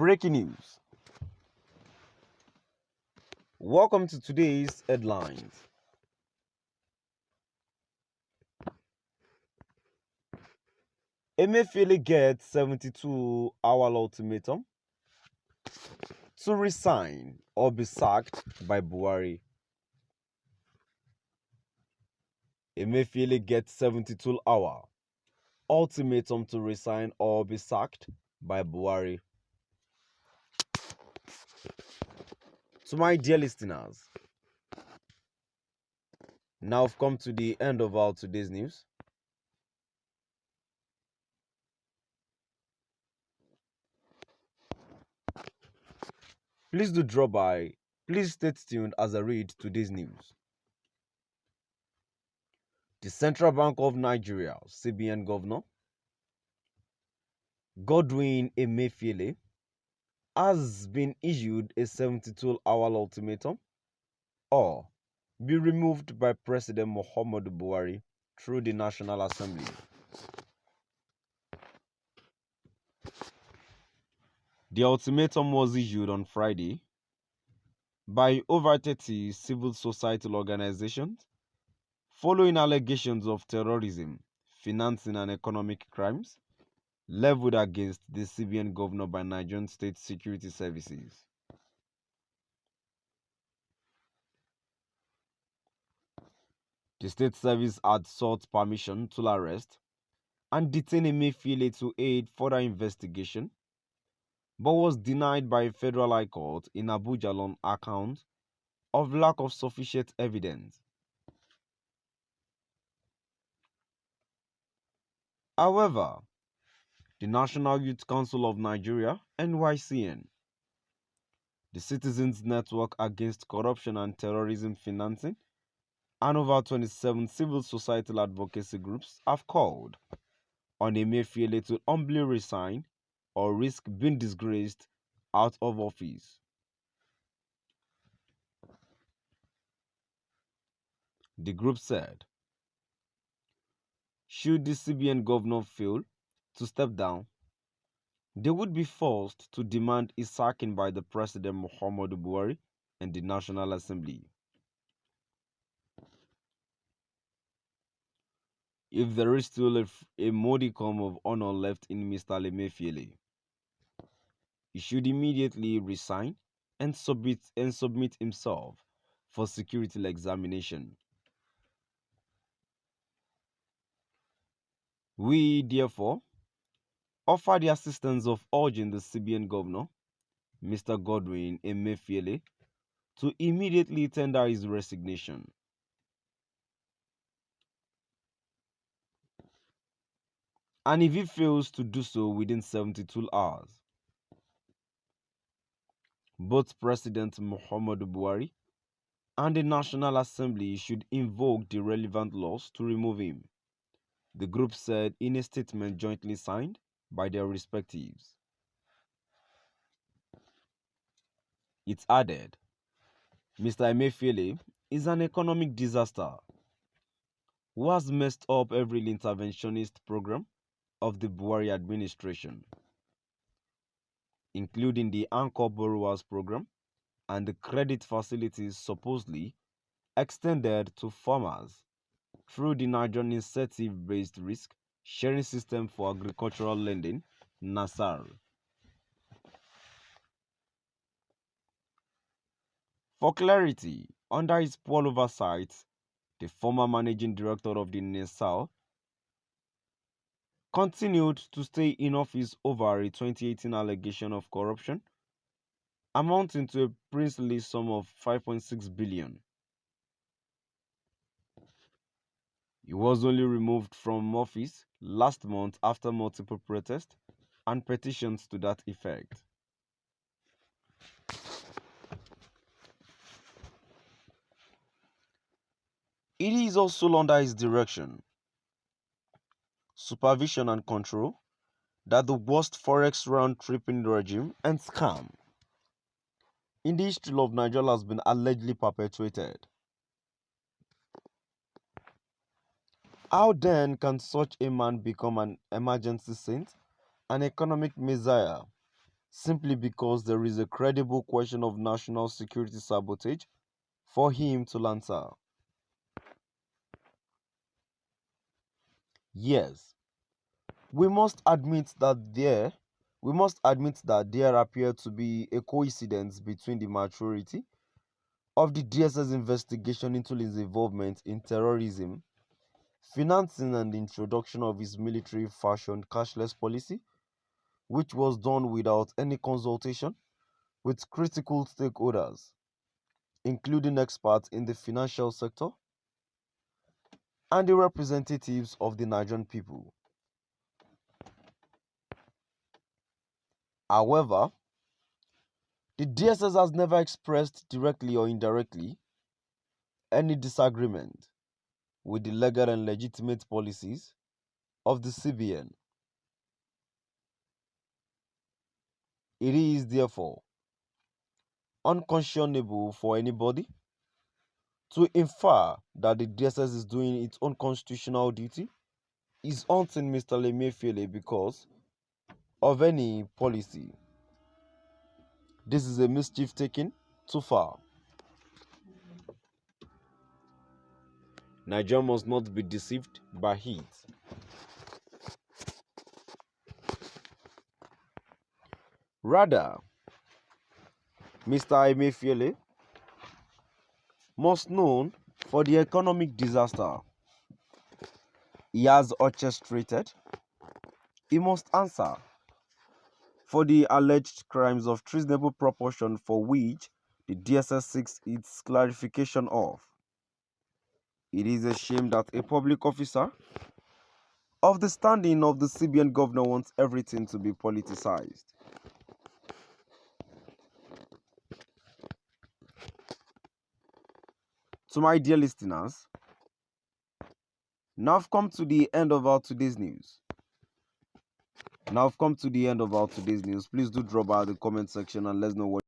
Breaking news. Welcome to today's headlines. Emefiele gets 72-hour ultimatum to resign or be sacked by Buhari. Emefiele gets 72-hour ultimatum to resign or be sacked by Buhari. To my dear listeners, now I've come to the end of our today's news. Please do drop by. Please stay tuned as I read today's news. The Central Bank of Nigeria, CBN Governor Godwin Emefiele, has been issued a 72-hour ultimatum or be removed by President Muhammadu Buhari through the National Assembly. The ultimatum was issued on Friday by over 30 civil society organizations following allegations of terrorism, financing, and economic crimes leveled against the CBN governor by Nigerian State Security Services. The state service had sought permission to arrest and detain Emefiele to aid further investigation, but was denied by a federal high court in Abuja on account of lack of sufficient evidence. However, the National Youth Council of Nigeria, NYCN, the Citizens Network Against Corruption and Terrorism Financing, and over 27 civil society advocacy groups have called on Emefiele to humbly resign or risk being disgraced out of office. The group said, should the CBN governor fail to step down, they would be forced to demand his sacking by the President Muhammadu Buhari and the National Assembly. If there is still a modicum of honor left in Mr. Emefiele, he should immediately resign and submit himself for security examination. We, therefore, offer the assistance of urging the CBN governor, Mr. Godwin Emefiele, to immediately tender his resignation. And if he fails to do so within 72 hours, both President Muhammadu Buhari and the National Assembly should invoke the relevant laws to remove him, the group said in a statement jointly signed by their respectives. It added, Mr. Emefiele is an economic disaster who has messed up every interventionist program of the Buhari administration, including the Anchor Borrowers Program and the credit facilities supposedly extended to farmers through the Nigerian Incentive-Based Risk Sharing System for Agricultural Lending, NASAR. For clarity, under his poor oversight, the former managing director of the NASAR continued to stay in office over a 2018 allegation of corruption amounting to a princely sum of 5.6 billion. He was only removed from office last month after multiple protests and petitions to that effect. It is also under his direction, supervision and control that the worst forex round-tripping regime and scam in the history of Nigeria has been allegedly perpetuated. How then can such a man become an emergency saint, an economic messiah, simply because there is a credible question of national security sabotage for him to answer. Yes, we must admit that there appear to be a coincidence between the maturity of the DSS investigation into his involvement in terrorism, financing, and the introduction of his military fashioned cashless policy, which was done without any consultation with critical stakeholders, including experts in the financial sector and the representatives of the Nigerian people. However, the DSS has never expressed directly or indirectly any disagreement with the legal and legitimate policies of the CBN. It is therefore unconscionable for anybody to infer that the DSS is doing its own constitutional duty is haunting Mr. Emefiele because of any policy. This is a mischief taken too far. Nigeria must not be deceived by it. Rather, Mr. Emefiele must known for the economic disaster he has orchestrated. He must answer for the alleged crimes of treasonable proportion for which the DSS seeks its clarification of. It is a shame that a public officer of the standing of the CBN governor wants everything to be politicized. To my dear listeners, now I've come to the end of our today's news. Please do drop by the comment section and let us know what